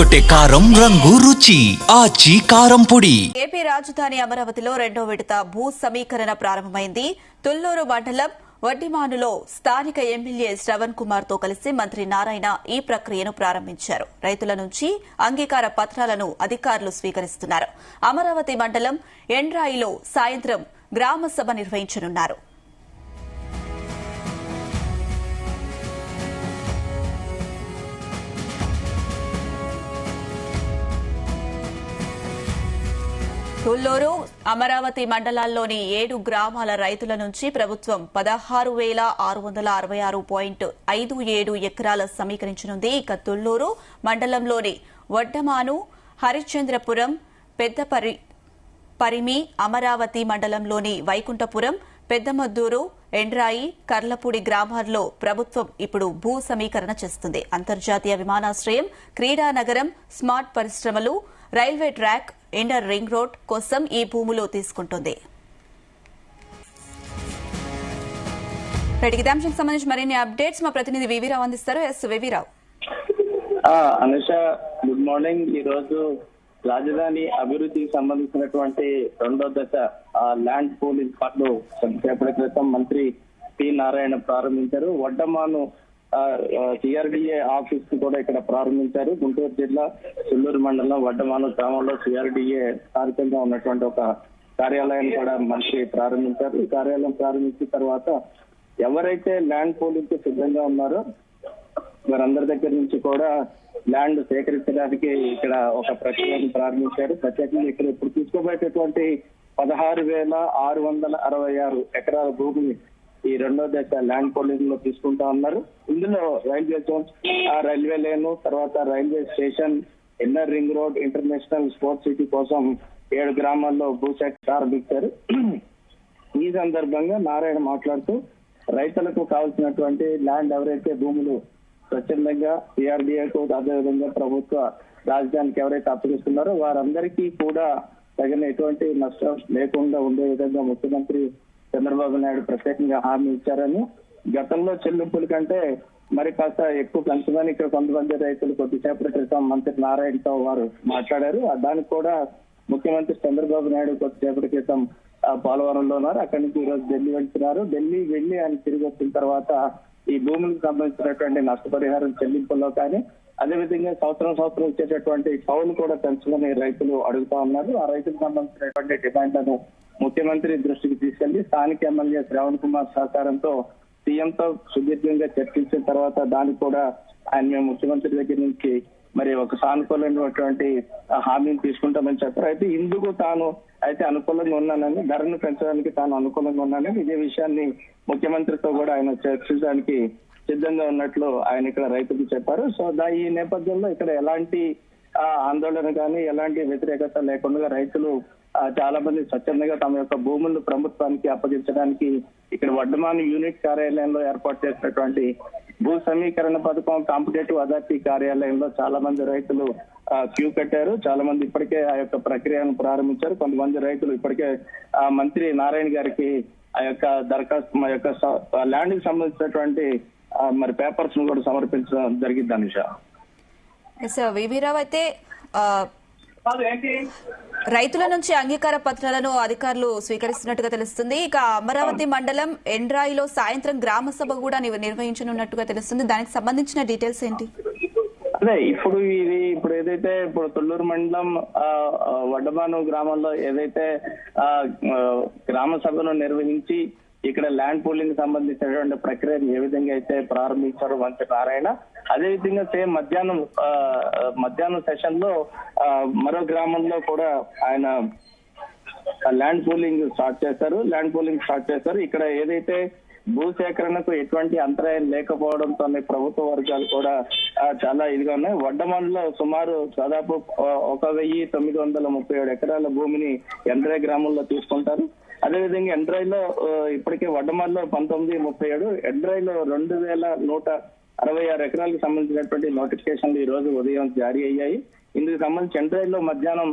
అదరగొట్టే కారం రంగు రుచి ఆచి కారం పొడి. ఏపీ రాజధాని అమరావతిలో రెండో విడత భూ సమీకరణ ప్రారంభమైంది. తుళ్లూరు మండలం వడ్డిమానులో స్థానిక ఎమ్మెల్యే శ్రవణ్ కుమార్ తో కలిసి మంత్రి నారాయణ ఈ ప్రక్రియను ప్రారంభించారు. రైతుల నుంచి అంగీకార పత్రాలను అధికారులు స్వీకరిస్తున్నారు. అమరావతి మండలం ఎండ్రాయిలో సాయంత్రం గ్రామ సభ నిర్వహించనున్నారు. తుళ్లూరు అమరావతి మండలాల్లోని 7 గ్రామాల రైతుల నుంచి ప్రభుత్వం 16,666.57 ఎకరాల సమీకరించనుంది. ఇక తుళ్లూరు మండలంలోని వడ్డమాను, హరిశ్చంద్రపురం, పరిమి, అమరావతి మండలంలోని వైకుంఠపురం, పెద్దమద్దూరు, ఎండ్రాయి, కర్లపూడి గ్రామాల్లో ప్రభుత్వం ఇప్పుడు భూ సమీకరణ చేస్తుంది. అంతర్జాతీయ విమానాశ్రయం, క్రీడా నగరం, స్మార్ట్ పరిశ్రమలు, railway track, inner ring road కోసం ఈ భూములు తీసుకుంటుంది. ఇదే అంశానికి సంబంధించి మరిన్ని అప్డేట్స్ మా ప్రతినిధి వివిరావు అందిస్తారు. Yes VV Rao. Anusha, good morning. ఈ రోజు రాజధాని అభివృద్ధికి సంబంధించినటువంటి రెండో దశ ల్యాండ్ పూలింగ్ పనులు కొద్దిసేపటి క్రితం మంత్రి పి నారాయణ ప్రారంభించారు. వడ్డమాను సిఆర్డిఏ ఆఫీస్ ని కూడా ఇక్కడ ప్రారంభించారు. గుంటూరు జిల్లా తుళ్లూరు మండలం వడ్డమాను గ్రామంలో సిఆర్డిఏ స్థానికంగా ఉన్నటువంటి ఒక కార్యాలయాన్ని కూడా మంత్రి ప్రారంభించారు. ఈ కార్యాలయం ప్రారంభించిన తర్వాత ఎవరైతే ల్యాండ్ పూలింగ్ కి సిద్ధంగా ఉన్నారో వారందరి దగ్గర నుంచి కూడా ల్యాండ్ సేకరించడానికి ఇక్కడ ఒక ప్రక్రియను ప్రారంభించారు. ప్రత్యేకంగా ఇక్కడ ఇప్పుడు తీసుకోబోయేటటువంటి 16,666 ఎకరాల భూమిని ఈ రెండో దశ ల్యాండ్ పోలింగ్ లో తీసుకుంటా ఉన్నారు. ఇందులో రైల్వే జోన్, రైల్వే లేను, తర్వాత railway station, inner ring road, international sports city కోసం 7 గ్రామాల్లో భూసేకరణ ప్రారంభించారు. ఈ సందర్భంగా నారాయణ మాట్లాడుతూ రైతులకు కావాల్సినటువంటి ల్యాండ్ ఎవరైతే భూములు స్వచ్ఛందంగా సిఆర్డిఏకు అదేవిధంగా ప్రభుత్వ రాజధానికి ఎవరైతే అప్పగిస్తున్నారో వారందరికీ కూడా తగిన ఎటువంటి నష్టం లేకుండా ఉండే విధంగా ముఖ్యమంత్రి చంద్రబాబు నాయుడు ప్రత్యేకంగా హామీ ఇచ్చారని, గతంలో చెల్లింపుల కంటే మరి కాస్త ఎక్కువ పెంచమని ఇక్కడ కొంతమంది రైతులు కొద్దిసేపటి క్రితం మంత్రి నారాయణతో వారు మాట్లాడారు. దానికి కూడా ముఖ్యమంత్రి చంద్రబాబు నాయుడు కొద్దిసేపటి క్రితం పోలవరంలో ఉన్నారు. అక్కడి నుంచి ఈ రోజు ఢిల్లీ వెళ్తున్నారు. ఢిల్లీ వెళ్లి ఆయన తిరిగి వచ్చిన తర్వాత ఈ భూములకు సంబంధించినటువంటి నష్టపరిహారం చెల్లింపుల్లో కానీ అదేవిధంగా సంవత్సరం ఇచ్చేటటువంటి కౌలు కూడా పెంచమని రైతులు అడుగుతా ఉన్నారు. ఆ రైతులకు సంబంధించినటువంటి డిమాండ్లను ముఖ్యమంత్రి దృష్టికి తీసుకెళ్లి స్థానిక ఎమ్మెల్యే శ్రవణ్ కుమార్ సహకారంతో సీఎంతో సుదీర్ఘంగా చర్చించిన తర్వాత దానికి కూడా ఆయన మేము ముఖ్యమంత్రి దగ్గర నుంచి మరి ఒక సానుకూలమైనటువంటి హామీని తీసుకుంటామని చెప్పారు. అయితే ఇందుకు తాను అయితే అనుకూలంగా ఉన్నానని, ధరను పెంచడానికి తాను అనుకూలంగా ఉన్నానని, ఇదే విషయాన్ని ముఖ్యమంత్రితో కూడా ఆయన చర్చించడానికి సిద్ధంగా ఉన్నట్లు ఆయన ఇక్కడ రైతులకు చెప్పారు. సో ఈ నేపథ్యంలో ఇక్కడ ఎలాంటి ఆందోళన కానీ ఎలాంటి వ్యతిరేకత లేకుండా రైతులు చాలా మంది స్వచ్ఛందంగా తమ యొక్క భూములను ప్రభుత్వానికి అప్పగించడానికి ఇక్కడ వడ్డమాను యూనిట్ కార్యాలయంలో ఏర్పాటు చేసినటువంటి భూ సమీకరణ పథకం కాంపిటేటివ్ అథారిటీ కార్యాలయంలో చాలా మంది రైతులు క్యూ కట్టారు. చాలా మంది ఇప్పటికే ఆ యొక్క ప్రక్రియను ప్రారంభించారు. కొంతమంది రైతులు ఇప్పటికే మంత్రి నారాయణ గారికి ఆ యొక్క దరఖాస్తు మా యొక్క ల్యాండ్ కి సంబంధించినటువంటి మరి పేపర్స్ ను కూడా సమర్పించడం జరిగింది. అనుష, వివిరావు, అయితే రైతుల నుంచి అంగీకార పత్రాలను అధికారులు స్వీకరిస్తున్నట్టుగా తెలుస్తుంది. ఇక అమరావతి మండలం ఎండ్రాయిలో సాయంత్రం గ్రామ సభ కూడా నిర్వహించనున్నట్టుగా తెలుస్తుంది. దానికి సంబంధించిన డీటెయిల్స్ ఏంటి? అదే ఇప్పుడు ఏదైతే తుళ్లూరు మండలం వడ్డమాను గ్రామంలో ఏదైతే గ్రామ సభను నిర్వహించి ఇక్కడ ల్యాండ్ పూలింగ్ సంబంధించినటువంటి ప్రక్రియను ఏ విధంగా అయితే ప్రారంభించారో మంత్రి నారాయణ, అదేవిధంగా సేమ్ మధ్యాహ్నం సెషన్ లో మరో గ్రామంలో కూడా ఆయన ల్యాండ్ పూలింగ్ స్టార్ట్ చేశారు. ఇక్కడ ఏదైతే భూసేకరణకు ఎటువంటి అంతరాయం లేకపోవడంతో ప్రభుత్వ వర్గాలు కూడా చాలా ఇదిగా ఉన్నాయి. వడ్డమానులో సుమారు దాదాపు 1,937 ఎకరాల భూమిని ఎండ్రాయి గ్రామంలో తీసుకుంటారు. అదేవిధంగా ఎండ్రాయిలో ఇప్పటికే వడ్డమానులో 1937, ఎండ్రాయిలో 2,166 ఎకరాలకు సంబంధించినటువంటి నోటిఫికేషన్లు ఈ రోజు ఉదయం జారీ అయ్యాయి. ఇందుకు సంబంధించి ఎండ్రాయిలో మధ్యాహ్నం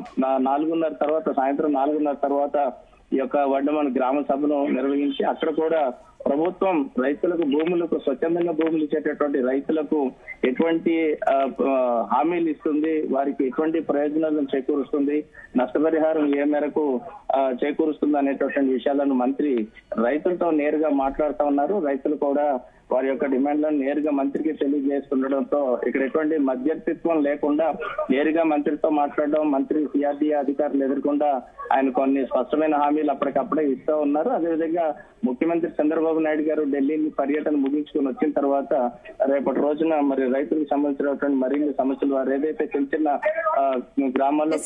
4:30 తర్వాత, సాయంత్రం 4:30 తర్వాత ఈ యొక్క వడ్డమాను గ్రామ సభను నిర్వహించి అక్కడ కూడా ప్రభుత్వం రైతులకు భూములకు స్వచ్ఛందంగా భూములు ఇచ్చేటటువంటి రైతులకు ఎటువంటి హామీలు ఇస్తుంది, వారికి ఎటువంటి ప్రయోజనాలను చేకూరుస్తుంది, నష్టపరిహారం ఏ మేరకు చేకూరుస్తుంది అనేటటువంటి విషయాలను మంత్రి రైతులతో నేరుగా మాట్లాడుతూ ఉన్నారు. రైతులు కూడా వారి యొక్క డిమాండ్లను నేరుగా మంత్రికి తెలియజేస్తుండడంతో ఇక్కడ ఎటువంటి మధ్యవర్తిత్వం లేకుండా నేరుగా మంత్రితో మాట్లాడడం, మంత్రి సిఆర్డీఏ అధికారులు ఎదుర్కొండా ఆయన కొన్ని స్పష్టమైన హామీలు అప్పటికప్పుడే ఇస్తూ ఉన్నారు. అదేవిధంగా ముఖ్యమంత్రి చంద్రబాబు నాయుడు గారు ఢిల్లీని పర్యటన ముగించుకుని వచ్చిన తర్వాత రేపటి రోజున మరి రైతులకు సంబంధించినటువంటి మరిన్ని సమస్యలు వారు ఏదైతే చిన్న చిన్న గ్రామాల్లో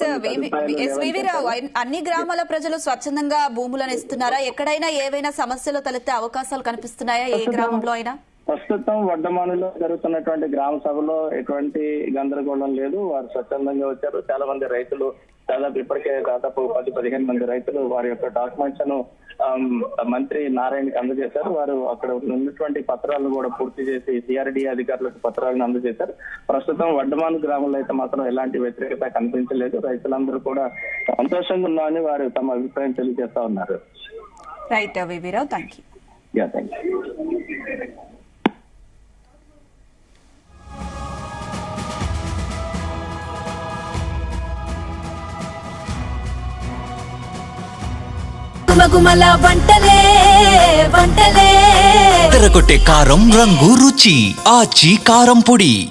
అన్ని గ్రామాల ప్రజలు స్వచ్ఛందంగా భూములను ఇస్తున్నారా? ఎక్కడైనా ఏవైనా సమస్యలు తలెత్తే అవకాశాలు కనిపిస్తున్నాయా ఏ గ్రామంలో అయినా? ప్రస్తుతం వడ్డమానులో జరుగుతున్నటువంటి గ్రామ సభలో ఎటువంటి గందరగోళం లేదు. వారు స్వచ్ఛందంగా వచ్చారు. చాలా మంది రైతులు ఇప్పటికే దాదాపు 10-15 మంది రైతులు వారి యొక్క డాక్యుమెంట్స్ ను మంత్రి నారాయణకి అందజేశారు. వారు అక్కడ ఉన్నటువంటి పత్రాలను కూడా పూర్తి చేసి సిఆర్డీఏ అధికారులకు పత్రాలను అందజేశారు. ప్రస్తుతం వడ్డమాను గ్రామంలో అయితే మాత్రం ఎలాంటి వ్యతిరేకత కనిపించలేదు. రైతులందరూ కూడా సంతోషంగా ఉన్నామని వారు తమ అభిప్రాయం తెలియజేస్తా ఉన్నారు. Right Vivirao, thank you. Thank you. గుమగుమల వంటలే వంటలే తెరకొట్టే కారం రంగు రుచి ఆచి కారం పొడి.